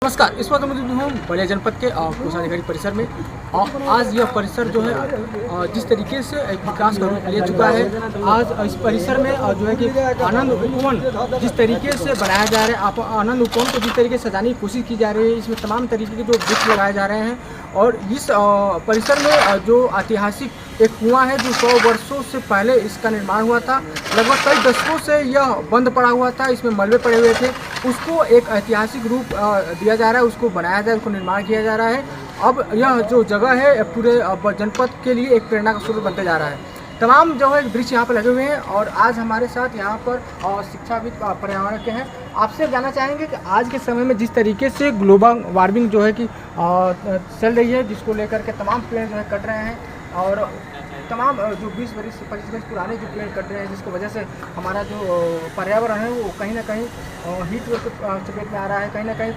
नमस्कार। इस वक्त मौजूद हूँ बलिया जनपद के कोषाधिकारी परिसर में। आज यह परिसर जो है जिस तरीके से एक विकास का रूप ले चुका है, आज इस परिसर में जो है कि आनंद उपवन जिस तरीके से बनाया जा रहा है, आप आनंद उपवन को जिस तरीके से सजाने की कोशिश की जा रही है, इसमें तमाम तरीके के जो वृक्ष लगाए जा रहे हैं। और इस परिसर में जो ऐतिहासिक एक कुआं है जो 100 वर्षों से पहले इसका निर्माण हुआ था, लगभग कई दशकों से यह बंद पड़ा हुआ था, इसमें मलबे पड़े हुए थे, उसको एक ऐतिहासिक रूप दिया जा रहा है, उसको बनाया जा रहा है, उसको निर्माण किया जा रहा है। अब यह जो जगह है पूरे जनपद के लिए एक प्रेरणा का स्रोत बनते जा रहा है। तमाम जो है वृक्ष यहाँ पर लगे हुए हैं और आज हमारे साथ यहाँ पर शिक्षाविद पर्यावरण के हैं। आपसे जानना चाहेंगे कि आज के समय में जिस तरीके से ग्लोबल वार्मिंग जो है कि चल रही है, जिसको लेकर के तमाम पेड़ जो है कट रहे हैं और तमाम जो 20 वर्ष 25 वर्ष पुराने जो पेड़ कट रहे हैं, जिसकी वजह से हमारा जो पर्यावरण है वो कहीं ना कहीं हीट वेव के चपेट में आ रहा है, कहीं ना कहीं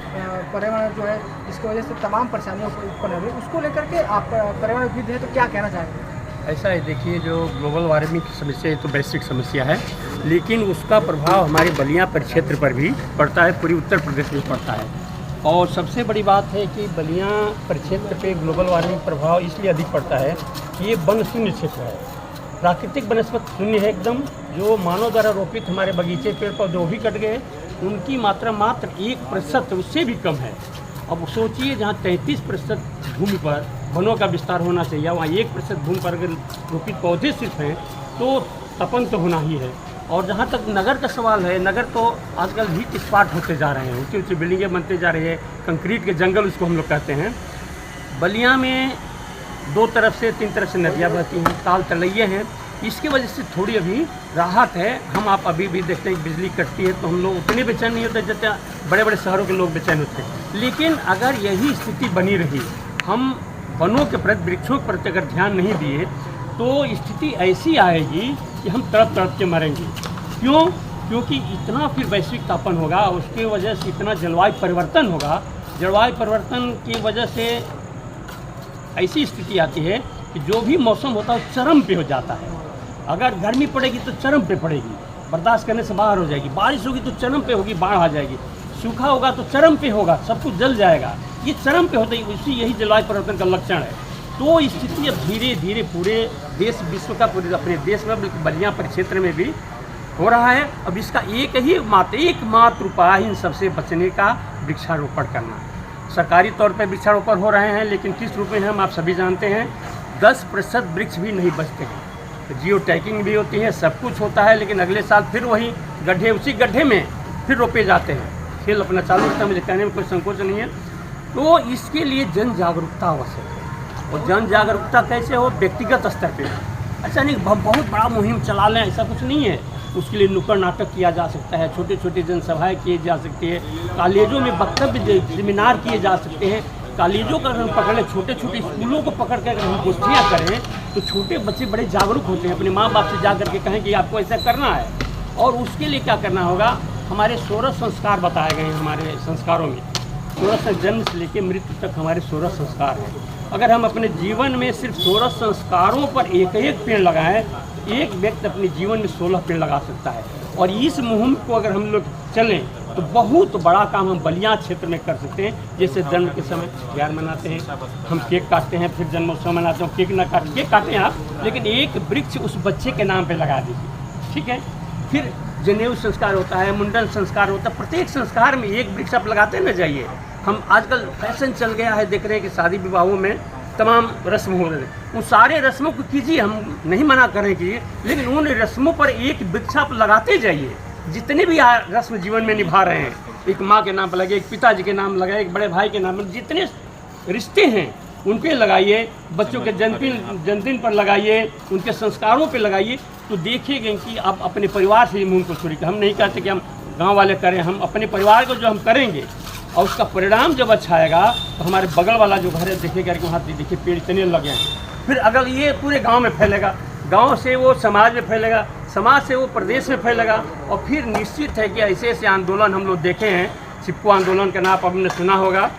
पर्यावरण जो है जिसकी वजह से तमाम परेशानियों को उत्पन्न हो रही है, उसको लेकर के आप पर्यावरणविद है तो क्या कहना चाहेंगे? ऐसा है, देखिए, जो ग्लोबल वार्मिंग की समस्या है तो वैश्विक समस्या है, लेकिन उसका प्रभाव हमारे बलिया परिक्षेत्र पर भी पड़ता है, पूरी उत्तर प्रदेश में पड़ता है। और सबसे बड़ी बात है कि बलिया परिक्षेत्र पे ग्लोबल वार्मिंग प्रभाव इसलिए अधिक पड़ता है कि ये वन शून्य क्षेत्र है, प्राकृतिक वनस्पति शून्य है एकदम। जो मानव द्वारा रोपित हमारे बगीचे पेड़ पौधे भी कट गए, उनकी मात्रा मात्र 1% उससे भी कम है। अब सोचिए, जहाँ 33% भूमि पर वनों का विस्तार होना चाहिए, वहाँ 1% भूमि पर अगर रोपित पौधे सिर्फ हैं तो तपन तो होना ही है। और जहाँ तक नगर का सवाल है, नगर तो आजकल हीट स्पॉट होते जा रहे हैं, ऊँची ऊँची बिल्डिंगें बनते जा रही है, कंक्रीट के जंगल उसको हम लोग कहते हैं। बलिया में 2 तरफ से 3 तरफ से नदियाँ बहती हैं, ताल तलैये हैं, इसकी वजह से थोड़ी अभी राहत है। हम आप अभी भी देखते हैं बिजली कटती है तो हम लोग उतने बेचैन नहीं होते जितने बड़े बड़े शहरों के लोग बेचैन होते हैं। लेकिन अगर यही स्थिति बनी रही, हम वनों के प्रति, वृक्षों के प्रति अगर ध्यान नहीं दिए तो स्थिति ऐसी आएगी कि हम तड़प तड़प के मरेंगे। क्यों? क्योंकि इतना फिर वैश्विक तापन होगा, उसकी वजह से इतना जलवायु परिवर्तन होगा। जलवायु परिवर्तन की वजह से ऐसी स्थिति आती है कि जो भी मौसम होता है चरम पे हो जाता है। अगर गर्मी पड़ेगी तो चरम पे पड़ेगी, बर्दाश्त करने से बाहर हो जाएगी। बारिश होगी तो चरम पे होगी, बाढ़ आ जाएगी। सूखा होगा तो चरम पे होगा, सब कुछ जल जाएगा। ये चरम पे होता है, इसी यही जलवायु परिवर्तन का लक्षण है। तो स्थिति अब धीरे धीरे पूरे देश, विश्व का, पूरे अपने देश में, बल्कि बलिया परिक्षेत्र में भी हो रहा है। अब इसका एकमात्र उपाय इन सबसे बचने का वृक्षारोपण करना। सरकारी तौर पर वृक्षारोपण हो रहे हैं, लेकिन किस रूप में हम आप सभी जानते हैं, 10% वृक्ष भी नहीं बचते हैं। जियो टैगिंग भी होती है, सब कुछ होता है, लेकिन अगले साल फिर वही गड्ढे, उसी गड्ढे में फिर रोपे जाते हैं। खेल अपना चालू होता है, मुझे कहने में कोई संकोच नहीं है। तो इसके लिए जन जागरूकता आवश्यक है। और जन जागरूकता कैसे हो? व्यक्तिगत स्तर पे। ऐसा नहीं बहुत बड़ा मुहिम चला लें, ऐसा कुछ नहीं है। उसके लिए नुक्कड़ नाटक किया जा सकता है, छोटे छोटे जनसभाएँ किए जा सकती है, कॉलेजों में वक्तव्य सेमिनार किए जा सकते हैं। कॉलेजों का अगर हम पकड़ लें, छोटे छोटे स्कूलों को पकड़ कर अगर हम गोष्ठियाँ करें तो छोटे बच्चे बड़े जागरूक होते हैं, अपने माँ बाप से जा करके कहें कि आपको ऐसा करना है। और उसके लिए क्या करना होगा? हमारे 16 संस्कार बताए गए हैं हमारे संस्कारों में। 16 जन्म से लेकर मृत्यु तक हमारे 16 संस्कार हैं। अगर हम अपने जीवन में सिर्फ 16 संस्कारों पर एक पेड़ लगाएं, एक व्यक्ति अपने जीवन में 16 पेड़ लगा सकता है। और इस मुहिम को अगर हम लोग चलें तो बहुत बड़ा काम हम बलिया क्षेत्र में कर सकते हैं। जैसे जन्म के समय त्योहार मनाते हैं, हम केक काटते हैं, फिर जन्मोत्सव मनाते हैं। केक काटें आप, लेकिन एक वृक्ष उस बच्चे के नाम पे लगा दीजिए, ठीक है? फिर जनेऊ संस्कार होता है, मुंडन संस्कार होता है, प्रत्येक संस्कार में एक वृक्ष आप लगाते न जाइए। हम आजकल फैशन चल गया है, देख रहे हैं कि शादी विवाहों में तमाम रस्म हो रहे हैं, उन सारे रस्मों को कीजिए, हम नहीं मना करें कीजिए, लेकिन उन रस्मों पर एक वृक्ष आप लगाते जाइए। जितने भी रस्म जीवन में निभा रहे हैं, एक माँ के नाम पर लगे, एक पिताजी के नाम लगाए, एक बड़े भाई के नाम पर, जितने रिश्ते हैं उन पे लगाइए, बच्चों के जन्मदिन पर लगाइए, उनके संस्कारों पे लगाइए। तो देखिएगा कि आप अपने परिवार से ही मुंह को छोड़िए। हम नहीं कहते कि हम गांव वाले करें, हम अपने परिवार को जो हम करेंगे और उसका परिणाम जब अच्छा आएगा तो हमारे बगल वाला जो घर है देखेगा कि वहाँ देखिए पेड़ इतने लगे हैं। फिर अगर ये पूरे गाँव में फैलेगा, गाँव से वो समाज में फैलेगा, समाज से वो प्रदेश में फैलेगा। और फिर निश्चित है कि ऐसे ऐसे आंदोलन हम लोग देखे हैं। चिपको आंदोलन का नाम आपने सुना होगा।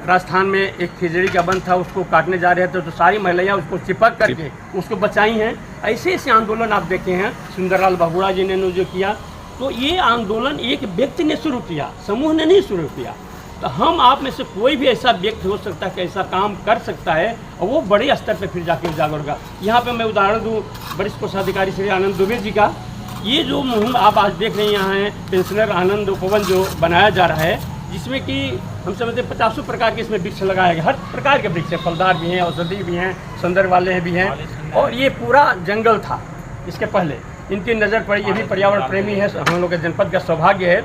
राजस्थान में एक खिजड़ी का वन था, उसको काटने जा रहे थे तो सारी महिलाएं उसको चिपक करके उसको बचाई हैं। ऐसे ऐसे आंदोलन आप देखे हैं। सुंदरलाल बहुगुणा जी ने जो किया, तो ये आंदोलन एक व्यक्ति ने शुरू किया, समूह ने नहीं शुरू किया। तो हम आप में से कोई भी ऐसा व्यक्ति हो सकता है कि ऐसा काम कर सकता है और वो बड़े स्तर पे फिर जाके उजागर होगा। यहाँ पे मैं उदाहरण दूँ वरिष्ठ कोषाधिकारी श्री आनंद दुबे जी का। ये जो मुहिम आप आज देख रहे हैं यहाँ है पेंशनर आनंद उपवन जो बनाया जा रहा है, जिसमें कि हम समझते हैं 50 प्रकार के इसमें वृक्ष लगाए गए, हर प्रकार के वृक्ष हैं, फलदार भी हैं, औषधि भी हैं, सौंदर्य वाले भी हैं। और ये पूरा जंगल था इसके पहले, इनकी नज़र पड़ी, ये भी पर्यावरण प्रेमी है, हम लोग के जनपद का सौभाग्य है।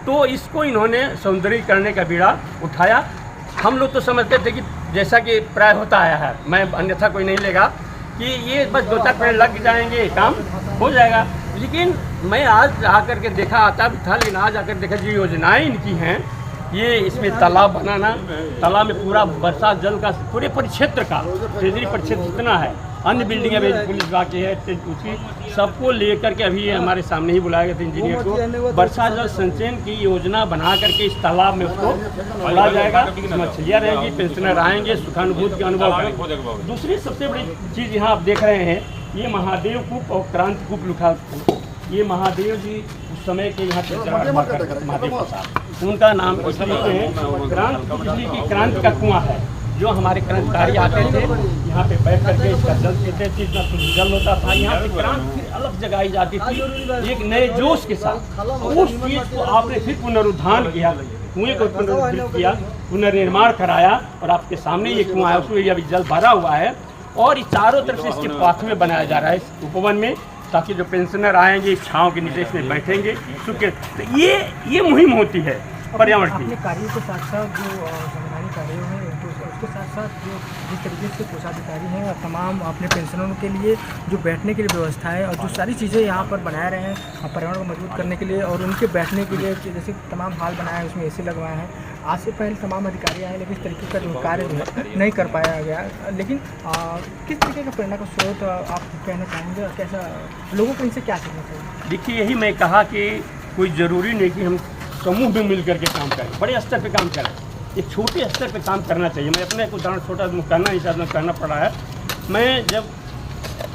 तो इसको इन्होंने सौंदर्यीकरण का बीड़ा उठाया। हम लोग तो समझते थे कि जैसा कि प्राय होता आया है, मैं अन्यथा कोई नहीं लेगा कि ये बस 2-4 पेड़ लग जाएंगे काम हो जाएगा। लेकिन मैं आज आकर के देखा, आता भी था लेकिन आज आकर देखा जो योजनाएं इनकी हैं, ये इसमें तालाब बनाना, तालाब में पूरा बरसात जल का पूरे परिक्षेत्र का ट्रेजरी परिक्षेत्र जितना है, अन्य बिल्डिंगें भी पुलिस विभाग की है, उसकी सबको लेकर के अभी हमारे सामने ही बुलाया गया था इंजीनियर को। बरसात जल संचयन की योजना बना करके इस तालाब में उसको छोड़ा जाएगा, मछलियाँ रहेंगी, पेंशनर आएंगे, सुखानुभूति का अनुभव करेंगे। दूसरी सबसे बड़ी चीज़ यहाँ आप देख रहे हैं, ये महादेव कूप और क्रांति कूप लिखा। ये महादेव जी उस समय के यहाँ के महादेव प्रसाद, उनका नाम इसलिए है क्रांति, इसलिए कि क्रांति का कुआं है। जो हमारे क्रांतिकारी आते थे यहाँ पे बैठ करके इसका जल पीते थे, इतना शुद्ध जल होता था। यहाँ पे क्रांति फिर अलग जगाई जाती थी एक नए जोश के साथ। उस चीज़ को आपने फिर पुनरुद्धार किया, कुएं को पुनरुद्धित किया, पुनर्निर्माण कराया और आपके सामने ये कुआं है, उसमें अभी जल भरा हुआ है और चारों तरफ से इसके पाथवे बनाया जा रहा है इस उपवन में, ताकि जो पेंशनर आएंगे छाँव के नीचे इसमें बैठेंगे सूखे। तो ये मुहिम होती है पर्यावरण की। कार्यों के साथ साथ जो संवैधानिक कार्य हैं उसके साथ साथ जो जिस तरीके से कोषाधिकारी हैं और तमाम अपने पेंशनरों के लिए जो बैठने के लिए व्यवस्था है और जो सारी चीज़ें यहाँ पर बनाए रहे हैं पर्यावरण को मजबूत करने के लिए और उनके बैठने के लिए, जैसे तमाम हाल बनाए हैं उसमें एसी लगवाए हैं। आज से पहले तमाम अधिकारी आए लेकिन इस तरीके का जो कार्य जो है नहीं कर पाया गया। लेकिन किस तरीके का प्रेरणा का स्रोत आप कहना चाहेंगे और कैसा लोगों को इनसे क्या सीखना चाहिए? देखिए, यही मैं कहा कि कोई ज़रूरी नहीं कि हम समूह में मिल करके काम करें, बड़े स्तर पे काम करें, एक छोटे स्तर पे काम करना चाहिए। मैं अपने एक उदाहरण छोटा करना नहीं चाहता, करना पड़ा है। मैं जब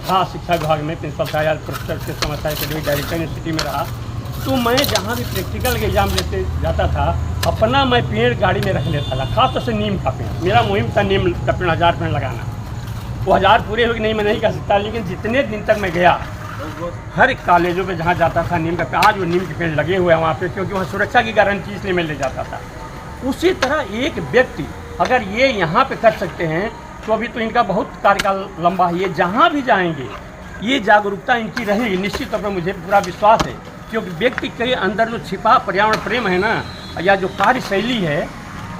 था शिक्षा विभाग में प्रिंसिपल था या प्रोफेसर के समझता है डायरेक्टर यूनिवर्सिटी में रहा, तो मैं जहाँ भी प्रैक्टिकल के एग्जाम लेते जाता था अपना मैं पेड़ गाड़ी में रख लेता था, खासतौर से नीम का पेड़। मेरा मुहिम था नीम का पेड़ 1000 पेड़ लगाना। वो 1000 पूरे हो कि नहीं मैं नहीं कह सकता, लेकिन जितने दिन तक मैं गया हर एक कॉलेजों पे जहाँ जाता था नीम का, आज वो नीम के पेड़ लगे हुए हैं वहाँ पे, क्योंकि वहाँ सुरक्षा की गारंटी इसलिए मैं ले जाता था। उसी तरह एक व्यक्ति अगर ये यहाँ पे कर सकते हैं तो अभी तो इनका बहुत कार्यकाल लंबा है, ये जहाँ भी जाएंगे ये जागरूकता इनकी रहेगी निश्चित तौर पर, मुझे पूरा विश्वास है। क्योंकि व्यक्ति के अंदर जो छिपा पर्यावरण प्रेम है ना, या जो कार्यशैली है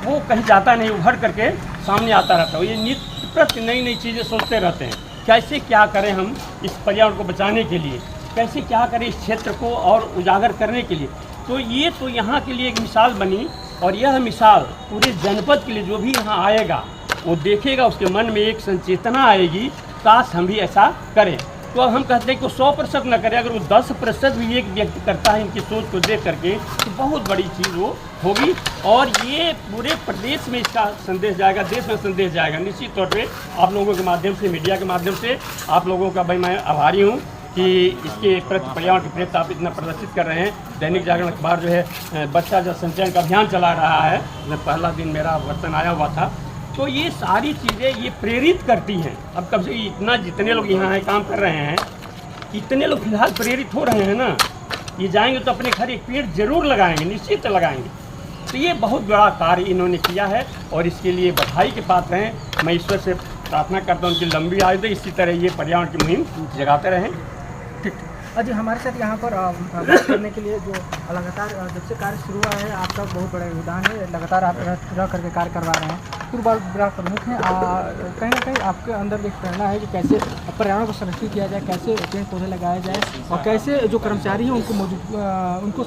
वो कहीं जाता नहीं, उभर करके सामने आता रहता है। ये नित्य प्रति नई नई चीज़ें सोचते रहते हैं, कैसे क्या करें हम इस पर्यावरण को बचाने के लिए, कैसे क्या करें इस क्षेत्र को और उजागर करने के लिए। तो ये तो यहाँ के लिए एक मिसाल बनी और यह मिसाल पूरे जनपद के लिए जो भी यहाँ आएगा वो देखेगा, उसके मन में एक संचेतना आएगी, काश हम भी ऐसा करें। तो अब हम कहते हैं कि 100% न करें, अगर वो 10% भी एक व्यक्ति करता है इनकी सोच को देख करके, तो बहुत बड़ी चीज़ वो होगी और ये पूरे प्रदेश में इसका संदेश जाएगा, देश में संदेश जाएगा। निश्चित तौर पे आप लोगों के माध्यम से, मीडिया के माध्यम से आप लोगों का भाई मैं आभारी हूँ कि इसके प्रति पर्यावरण के प्रति आप इतना प्रदर्शित कर रहे हैं। दैनिक जागरण अखबार जो है बच्चा जल संचयन का अभियान चला रहा है, पहला दिन मेरा वर्तन आया हुआ था। तो ये सारी चीज़ें ये प्रेरित करती हैं। अब कब से इतना जितने लोग यहाँ काम कर रहे हैं, इतने लोग फिलहाल प्रेरित हो रहे हैं ना, ये जाएंगे तो अपने घर एक पेड़ जरूर लगाएंगे, निश्चित लगाएंगे। तो ये बहुत बड़ा कार्य इन्होंने किया है और इसके लिए बधाई के पात्र हैं। मैं ईश्वर से प्रार्थना करता हूँ उनकी लंबी आयु दे, इसी तरह ये पर्यावरण की मुहिम जगाते रहें। ठीक। अजय, हमारे साथ यहाँ पर बात करने के लिए जो लगातार जब से कार्य शुरू हुआ है आपका बहुत बड़ा योगदान है, लगातार आप रह करके कार्य करवा रहे हैं, पूर्व बड़ा प्रमुख हैं। कहीं ना कहीं आपके अंदर एक प्रेरणा है कि कैसे पर्यावरण को संरक्षित किया जाए, कैसे पेड़ पौधे लगाए जाए और कैसे जो कर्मचारी हैं उनको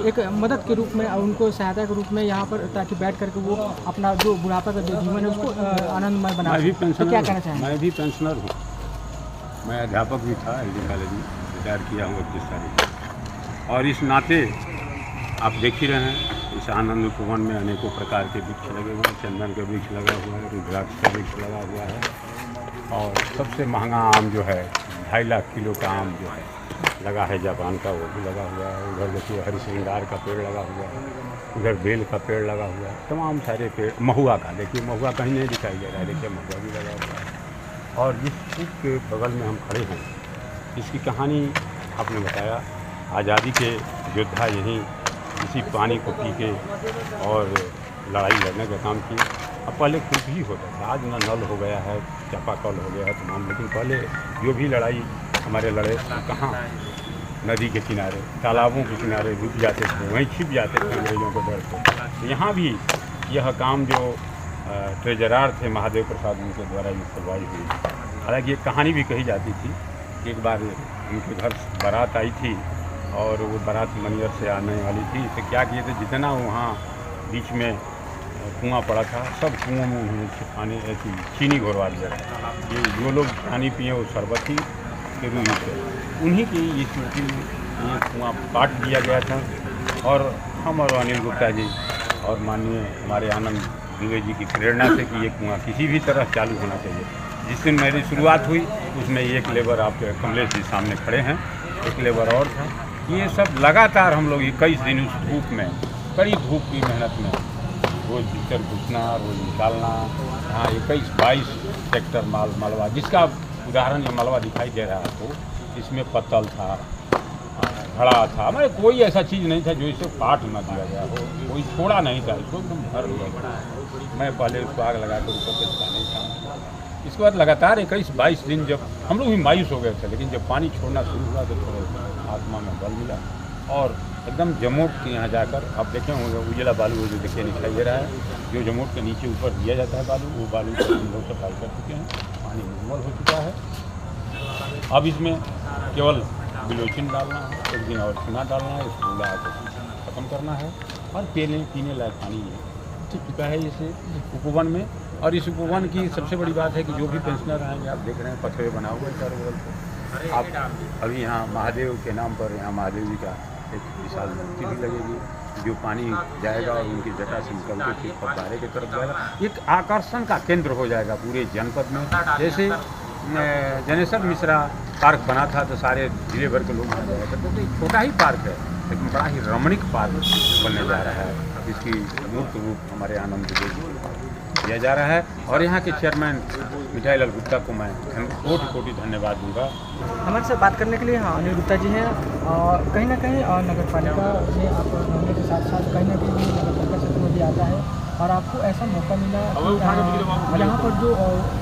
एक मदद के रूप में, उनको सहायता के रूप में यहाँ पर, ताकि बैठ करके वो अपना जो बुढ़ापा का जो जीवन है उसको आनंदमय बना। तो क्या कहना चाहेंगे? मैं भी पेंशनर हूँ, मैं अध्यापक भी था LD कॉलेज में, रिटायर किया हूँ 21 तारीख। और इस नाते आप देख ही रहे हैं इस आनंद उपवन में अनेकों प्रकार के वृक्ष लगे हुए हैं, चंदन का वृक्ष लगा हुआ है, रुद्राक्ष का वृक्ष लगा हुआ है और सबसे महंगा आम जो है 2.5 लाख किलो का आम जो है लगा है जापान का, वो भी लगा हुआ है। उधर देखिए हरि श्रृंगार का पेड़ लगा हुआ है उधर बेल का पेड़ लगा हुआ है, तमाम सारे पेड़, महुआ का, देखिए महुआ कहीं नहीं दिखाई दे रहा है, देखिए महुआ भी लगा हुआ है। और जिस चीज़ के बगल में हम खड़े हैं, इसकी कहानी आपने बताया, आज़ादी के योद्धा यहीं इसी पानी को पी के और लड़ाई लड़ने का काम किए। अब पहले कुछ भी होता था, आज ना नल हो गया है, चापाकल हो गया है तमाम, लेकिन पहले जो भी लड़ाई हमारे लड़े कहाँ, नदी के किनारे, तालाबों के किनारे रुक जाते थे, वहीं छिप जाते थे अंग्रेज़ों के डर से। यहाँ भी यह काम जो ट्रेजरार थे महादेव प्रसाद, उनके द्वारा ये करवाई हुई। हालांकि एक कहानी भी कही जाती थी, एक बार उनके घर बारात आई थी और वो बारात मनियर से आने वाली थी, तो क्या किए थे, जितना वहाँ बीच में कुआं पड़ा था, सब कुओं में उन्होंने पानी ऐसी चीनी घोरवा दिया था। ये जो लोग पानी पिए वो शरबती के रूप थे, उन्हीं की ये स्मृति में ये कुआं काट दिया गया था। और हम और अनिल गुप्ता जी और माननीय हमारे आनंद दुबे जी की प्रेरणा से कि ये कुआं किसी भी तरह चालू होना चाहिए। जिस दिन मेरी शुरुआत हुई उसमें एक लेबर आपके कमलेश जी सामने खड़े हैं, एक लेबर और था। ये सब लगातार हम लोग 21 दिन उस धूप में, कड़ी धूप की मेहनत में, रोज़ भीतर घुसना, रोज़ निकालना। यहाँ 21-22 सेक्टर मलबा, जिसका उदाहरण ये मलबा दिखाई दे रहा है आपको, इसमें पत्तल था, घड़ा था, हमारे कोई ऐसा चीज़ नहीं था जो इसे काट न दिया गया हो, कोई छोड़ा नहीं था, इसको एकदम भर दिया था। मैं पहले उसको आग लगा कर ऊपर से नहीं था। इसके बाद लगातार 21-22 दिन जब हम लोग भी मायूस हो गए थे, लेकिन जब पानी छोड़ना शुरू हुआ तो थोड़े आत्मा में बल मिला और एकदम जमोट के यहाँ जाकर आप देखें होंगे उजला बालू जो देखिए दिखाई दे रहा है, जो जमोट के नीचे ऊपर दिया जाता है बालू, वो बालू को हम लोग सफाई कर चुके हैं, पानी नॉर्मल हो चुका है। अब इसमें केवल बिलोचिन डालना है, एक दिन और चूना डालना है, इस कूड़ा को ख़त्म करना है और पीने लायक पानी ठीक चुका है इसे उपवन में। और इस उपवन की सबसे बड़ी बात है कि जो भी पेंशनर आएंगे, आप देख रहे हैं पथरे बना हुआ है चारों बगल को। आप अभी यहाँ महादेव के नाम पर यहाँ महादेव जी का एक विशाल मूर्ति भी लगेगी, जो पानी जाएगा और उनकी जटा से निकल के फिर फव्वारे की तरफ जाएगा, एक आकर्षण का केंद्र हो जाएगा पूरे जनपद में। जैसे जनेश्वर मिश्रा पार्क बना था तो सारे जिले भर के लोग वहाँ जाया करते, तो एक छोटा ही पार्क है लेकिन बड़ा ही रमणीक पार्क बनने जा रहा है। इसकी मूर्त रूप हमारे आनंद दुबे जी दिया जा रहा है और यहाँ के चेयरमैन मिठाई लाल गुप्ता को मैं कोटि धन्यवाद दूंगा। हमारे साथ बात करने के लिए अनिल गुप्ता जी हैं। कहीं ना कहीं नगर पालिका में आप रहने के साथ साथ कहीं ना कहीं नगर पालिका क्षेत्र में भी आता है और आपको ऐसा मौका मिला कि यहाँ पर जो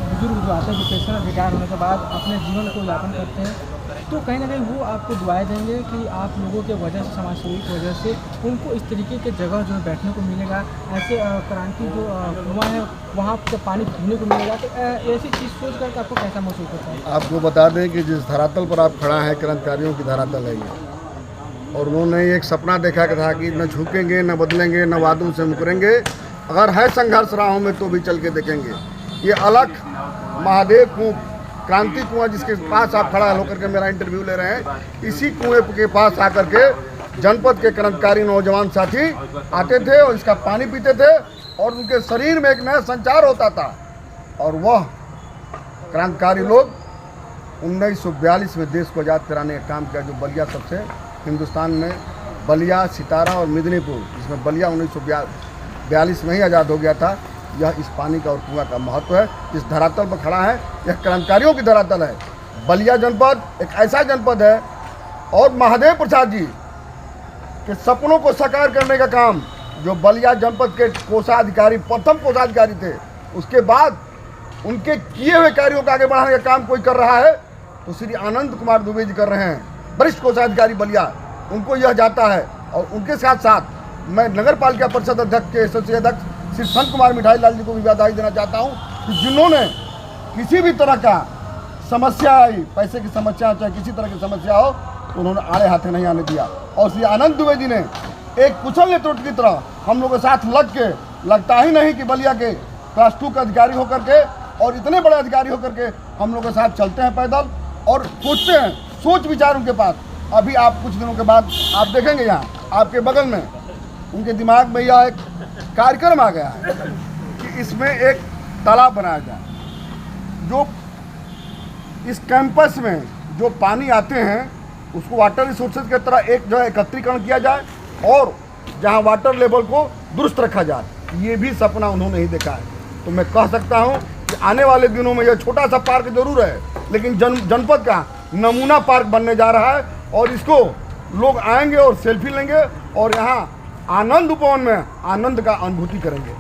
बुजुर्ग जो आते हैं, जो पेंशनर रिटायर होने के बाद अपने जीवन को यापन करते हैं, तो कहीं ना कहीं वो आपको दुआएं देंगे कि आप लोगों के वजह से, समाज सेवी की वजह से उनको इस तरीके के जगह जो है बैठने को मिलेगा, ऐसे क्रांति जो कुआं है वहाँ पे पानी पीने को मिलेगा। तो ऐसी चीज़ सोच कर आपको कैसा महसूस होता है? आपको बता दें कि जिस धरातल पर आप खड़ा हैं, क्रांतिकारियों की धरातल है ये, और उन्होंने एक सपना देखा था कि न झुकेंगे, न बदलेंगे, न वादों से मुकरेंगे, अगर है संघर्ष राहों में तो भी चल के देखेंगे। ये अलग महादेव कुआं, क्रांति कुआं जिसके पास आप खड़ा होकर के मेरा इंटरव्यू ले रहे हैं, इसी कुएं के पास आकर के जनपद के क्रांतिकारी नौजवान साथी आते थे और इसका पानी पीते थे और उनके शरीर में एक नया संचार होता था। और वह क्रांतिकारी लोग 1942 में देश को आज़ाद कराने का काम किया, जो बलिया सबसे हिंदुस्तान में, बलिया, सितारा और मिदनीपुर, जिसमें बलिया 1942 में ही आज़ाद हो गया था। यह इस पानी का और कुआं का महत्व है। इस धरातल पर खड़ा है, यह क्रांतिकारियों की धरातल है। बलिया जनपद एक ऐसा जनपद है और महादेव प्रसाद जी के सपनों को साकार करने का काम, जो बलिया जनपद के कोषाधिकारी, प्रथम कोषाधिकारी थे, उसके बाद उनके किए हुए कार्यों को आगे बढ़ाने का काम कोई कर रहा है तो श्री आनंद कुमार दुबे जी कर रहे हैं, वरिष्ठ कोषाधिकारी बलिया। उनको यह जाता है और उनके साथ साथ मैं नगर पालिका परिषद अध्यक्ष के एसोसिएट अध्यक्ष श्री संत कुमार मिठाई लाल जी को भी बधाई देना चाहता हूँ कि जिन्होंने किसी भी तरह का समस्या आई, पैसे की समस्या चाहे किसी तरह की समस्या हो, तो उन्होंने आड़े हाथे नहीं आने दिया। और श्री आनंद दुबे जी ने एक कुशल नेतृत्व की तरह हम लोगों के साथ लग के, लगता ही नहीं कि बलिया के क्लास 2 का अधिकारी होकर के और इतने बड़े अधिकारी होकर के हम लोग के साथ चलते हैं पैदल और सोचते हैं, सोच विचार उनके पास। अभी आप कुछ दिनों के बाद आप देखेंगे यहाँ आपके बगल में उनके दिमाग में यह एक कार्यक्रम आ गया है कि इसमें एक तालाब बनाया जाए, जो इस कैंपस में जो पानी आते हैं उसको वाटर रिसोर्सेज की तरह एक जो है एकत्रीकरण किया जाए और जहाँ वाटर लेवल को दुरुस्त रखा जाए। ये भी सपना उन्होंने ही देखा है। तो मैं कह सकता हूँ कि आने वाले दिनों में यह छोटा सा पार्क जरूर है, लेकिन जनपद का नमूना पार्क बनने जा रहा है और इसको लोग आएंगे और सेल्फी लेंगे और यहाँ आनंद उपवन में आनंद का अनुभूति करेंगे।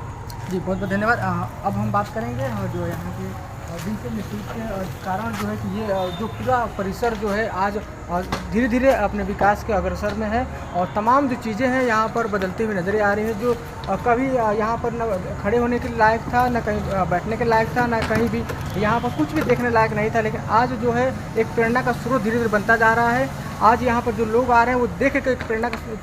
जी बहुत बहुत धन्यवाद। अब हम बात करेंगे जो यहाँ के डिजिटल नेतृत्व के कारण जो है कि ये जो पूरा परिसर जो है आज धीरे धीरे अपने विकास के अग्रसर में है और तमाम जो चीज़ें हैं यहाँ पर बदलती हुई नजर आ रही है। जो कभी यहाँ पर न खड़े होने के लायक था, न कहीं बैठने के लायक था, न कहीं भी यहाँ पर कुछ भी देखने लायक नहीं था, लेकिन आज जो है एक प्रेरणा का स्रोत धीरे धीरे बनता जा रहा है। आज यहाँ पर जो लोग आ रहे हैं वो देख के एक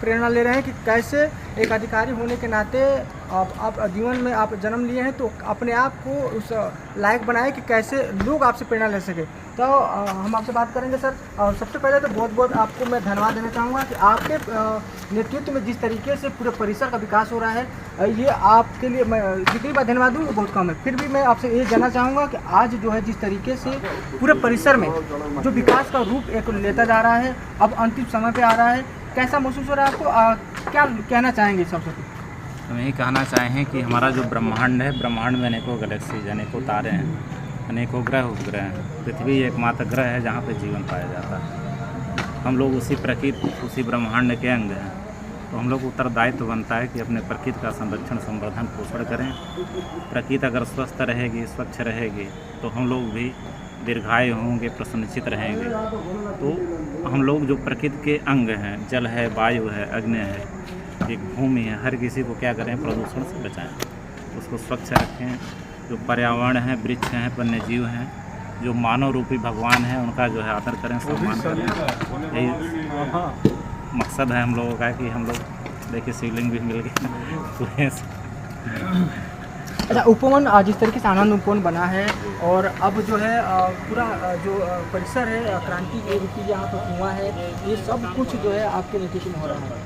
प्रेरणा ले रहे हैं कि कैसे एक अधिकारी होने के नाते आप जीवन में आप जन्म लिए हैं तो अपने आप को उस लायक बनाए कि कैसे लोग आपसे प्रेरणा ले सके। तो हम आपसे बात करेंगे सर। और सबसे पहले तो बहुत बहुत आपको मैं धन्यवाद देना चाहूँगा कि आपके नेतृत्व में जिस तरीके से पूरे परिसर का विकास हो रहा है, ये आपके लिए मैं जितनी बार धन्यवाद दूँ वो बहुत कम है। फिर भी मैं आपसे ये जानना चाहूँगा कि आज जो है जिस तरीके से पूरे परिसर में जो विकास का रूप एक लेता जा रहा है, अब अंतिम समय पे आ रहा है, कैसा महसूस हो रहा है आपको? क्या कहना चाहेंगे सबसे? हम यही कहना चाहें कि हमारा जो ब्रह्मांड है, ब्रह्मांड में अनेकों गैलेक्सीज, अनेकों तारे हैं, अनेकों ग्रह उपग्रह हैं। पृथ्वी एकमात्र ग्रह है जहाँ पे जीवन पाया जाता है। हम लोग उसी प्रकृति, उसी ब्रह्मांड के अंग हैं। तो हम लोग को उत्तरदायित्व बनता है कि अपने प्रकृति का संरक्षण, संवर्धन, पोषण करें। प्रकृति अगर स्वस्थ रहेगी, स्वच्छ रहेगी तो हम लोग भी दीर्घायु होंगे, प्रसन्नचित रहेंगे। तो हम लोग जो प्रकृति के अंग हैं, जल है, वायु है, अग्नि है, एक भूमि है, हर किसी को क्या करें, प्रदूषण से बचाएं, उसको स्वच्छ रखें। जो पर्यावरण है, वृक्ष हैं, वन्य जीव हैं, जो मानव रूपी भगवान हैं, उनका जो है आदर करें, सम्मान करें। यही मकसद है हम लोगों का कि हम लोग देखिए शिवलिंग भी मिल गया। अच्छा, उपवन जिस तरीके से आनंद उपवन बना है और अब जो है पूरा जो परिसर है क्रांति की यहाँ पर कुआं है, ये सब कुछ जो है आपके नेतृत्व में हो रहा है।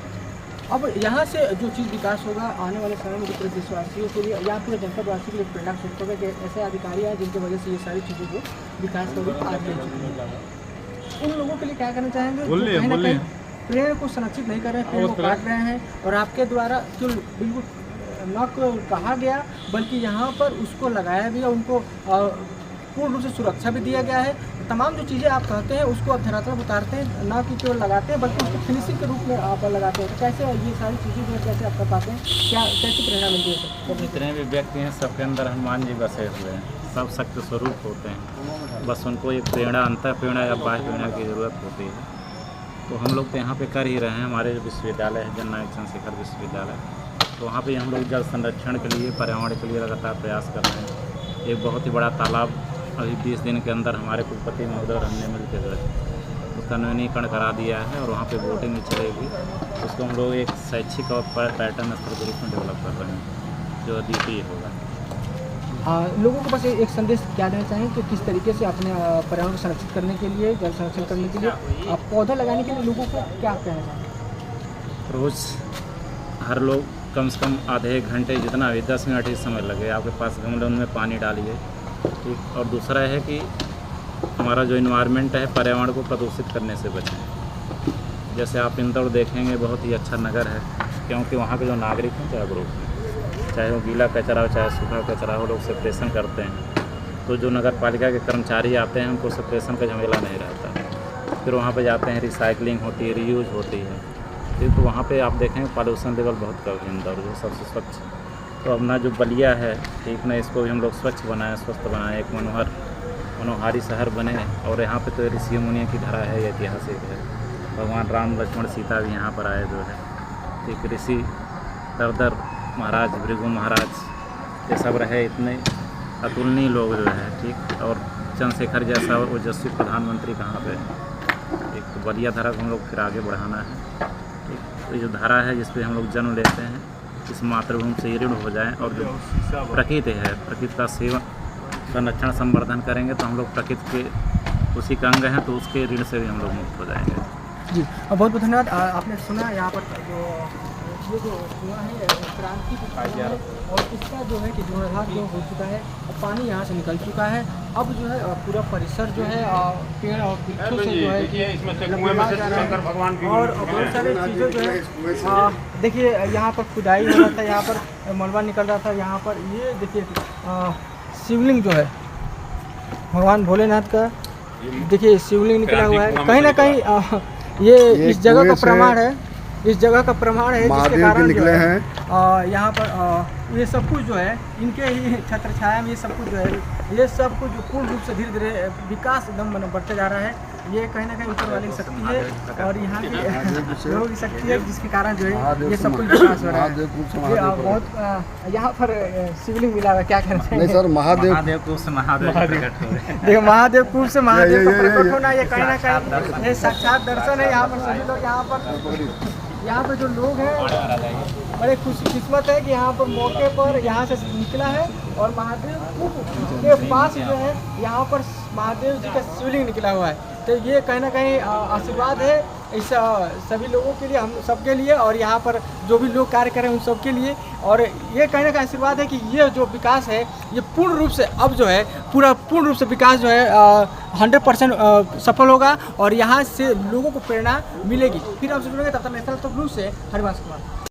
अब यहाँ से जो चीज़ विकास होगा आने वाले समय में पूरे देशवासियों के लिए या पूरे जनपद वासियों के लिए प्रेरणा स्रोत होगा कि ऐसे अधिकारी हैं जिनकी वजह से ये सारी चीज़ों को विकास होगी आज मिल चुकी है। उन लोगों के लिए क्या करना चाहेंगे जो कहीं ना कहीं पेड़ को संरक्षित नहीं कर रहे हैं, पेड़ को काट रहे हैं और आपके द्वारा जो बिल्कुल न कहा गया बल्कि यहाँ पर उसको लगाया भी है, उनको पूर्ण रूप से सुरक्षा भी दिया गया है। तमाम जो चीज़ें आप कहते हैं उसको आप धरातल पर उतारते हैं, ना कि केवल लगाते हैं बल्कि उसको फिनिशिंग के रूप में आप लगाते हैं। तो कैसे ये सारी चीज़ें जो है कैसे आप कर पाते हैं, क्या कैसी प्रेरणा मिलती है? तो जितने भी व्यक्ति हैं सबके अंदर हनुमान जी बसे हुए हैं, सब शक्ति स्वरूप होते हैं। बस उनको एक प्रेरणा, अंतर प्रेरणा या बाह्य प्रेरणा की ज़रूरत होती है। तो हम लोग तो यहाँ पे कर ही रहे हैं। हमारे जो विश्वविद्यालय है, जननायक चंद्रशेखर विश्वविद्यालय, तो वहाँ पे हम लोग जल संरक्षण के लिए, पर्यावरण के लिए लगातार प्रयास कर रहे हैं। एक बहुत ही बड़ा तालाब अभी 20 दिन के अंदर हमारे कुलपति महोदय और हमने मिल के उसका नवीनीकरण करा दिया है और वहाँ पे बोटिंग भी चलेगी। उसको हम लोग एक शैक्षिक और पर्यटन स्थल के रूप में डेवलप कर रहे हैं, जो अद्वितीय होगा। लोगों को बस एक संदेश क्या देना चाहें कि किस तरीके से अपने पर्यावरण को संरक्षित करने के लिए, जल संरक्षण करने के लिए, पौधा लगाने के लिए लोगों को क्या कहना चाहें? रोज़ हर लोग कम से कम आधे एक घंटे, जितना भी 10 मिनट ही समय लगे, आपके पास गमले उनमें पानी डालिए, ठीक। और दूसरा है कि हमारा जो इन्वायरमेंट है, पर्यावरण को प्रदूषित करने से बचें। जैसे आप इंदौर देखेंगे, बहुत ही अच्छा नगर है, क्योंकि वहाँ के जो नागरिक हैं जागरूक हैं। चाहे वो गीला कचरा हो, चाहे सूखा कचरा हो, लोग सेपरेशन करते हैं। तो जो नगर पालिका के कर्मचारी आते हैं, उनको सेपरेशन का झमेला नहीं रहता। फिर वहाँ पे जाते हैं, रिसाइकलिंग होती है, रीयूज होती है। तो वहाँ पे आप देखेंगे पॉल्यूशन लेवल बहुत कम है इंदौर, जो सबसे स्वच्छ। तो अपना जो बलिया है, ठीक ना, इसको भी हम लोग स्वच्छ बनाएं, स्वस्थ बनाएं, एक मनोहारी शहर बने। और यहाँ पे तो ऋषि मुनियों की धरा है, ऐतिहासिक है। भगवान राम, लक्ष्मण, सीता भी यहाँ पर आए जो है, ठीक। ऋषि दरदर महाराज, भृगु महाराज, ये सब रहे, इतने अतुलनीय लोग जो है, ठीक। और चंद्रशेखर जैसा ओजस्वी प्रधानमंत्री कहाँ पे? एक तो बलिया धारा को हम लोग फिर आगे बढ़ाना है, ठीक। तो ये जो धारा है जिस पे हम लोग जन्म लेते हैं, इस मातृभूमि से ऋण हो जाएं और जो प्रकृति है, प्रकृति का सेवन, संरक्षण, संवर्धन करेंगे तो हम लोग प्रकृति के उसी का अंग हैं, तो उसके ऋण से भी हम लोग मुक्त हो जाएंगे। जी, बहुत बहुत धन्यवाद। आपने सुना यहाँ पर जो ये जो कुआं है क्रांति का कुआं है और इसका जो है कि जीर्णोद्धार जो हो चुका है और पानी यहाँ से निकल चुका है। अब जो है पूरा परिसर जो है पेड़ और वृक्षों से जो है देखिए इसमें से कुएं में से शंकर भगवान की और बहुत सारी चीज़ें जो है देखिए यहाँ पर खुदाई हो रहा था, यहाँ पर मलबा निकल रहा था, यहाँ पर ये देखिए शिवलिंग जो है भगवान भोलेनाथ का, देखिए शिवलिंग निकला हुआ है। कहीं ना कहीं ये इस जगह का प्रमाण है, इस जगह का प्रमाण है जिसके कारण निकले हैं यहाँ पर ये सब कुछ जो है इनके ही छत्र छाया में ये सब कुछ जो है ये सब कुछ जो पूर्ण रूप से धीरे धीरे विकास एकदम बढ़ते जा रहा है। ये कहीं ना कहीं ऊपर वाली शक्ति है और यहाँ की लोगों की शक्ति है जिसके कारण जो है ये सब कुछ विकास हो रहा है। ये बहुत यहाँ पर शिवलिंग मिला हुआ, क्या कहना नहीं सर, महादेव को से महादेव प्रकट हो रहे हैं। देखो महादेव कुल से महादेव का प्रकट होना ये कहीं ना कहीं ये साक्षात दर्शन है। यहाँ पर सभी लोग यहाँ पर जो लोग हैं बड़े खुशकिस्मत है कि यहाँ पर मौके पर यहाँ से निकला है और महादेव के पास जो है यहाँ पर महादेव जी का शिवलिंग निकला हुआ है। तो ये कहीं ना कहीं आशीर्वाद है इस सभी लोगों के लिए, हम सबके लिए और यहाँ पर जो भी लोग कार्य कर रहे हैं उन सबके लिए। और ये कहीं ना कहीं आशीर्वाद है कि ये जो विकास है ये पूर्ण रूप से अब जो है पूर्ण रूप से विकास जो है 100% सफल होगा और यहाँ से लोगों को प्रेरणा मिलेगी। फिर हम जुड़ेंगे, तब तक नेशनल न्यूज़ से हरिवंश कुमार।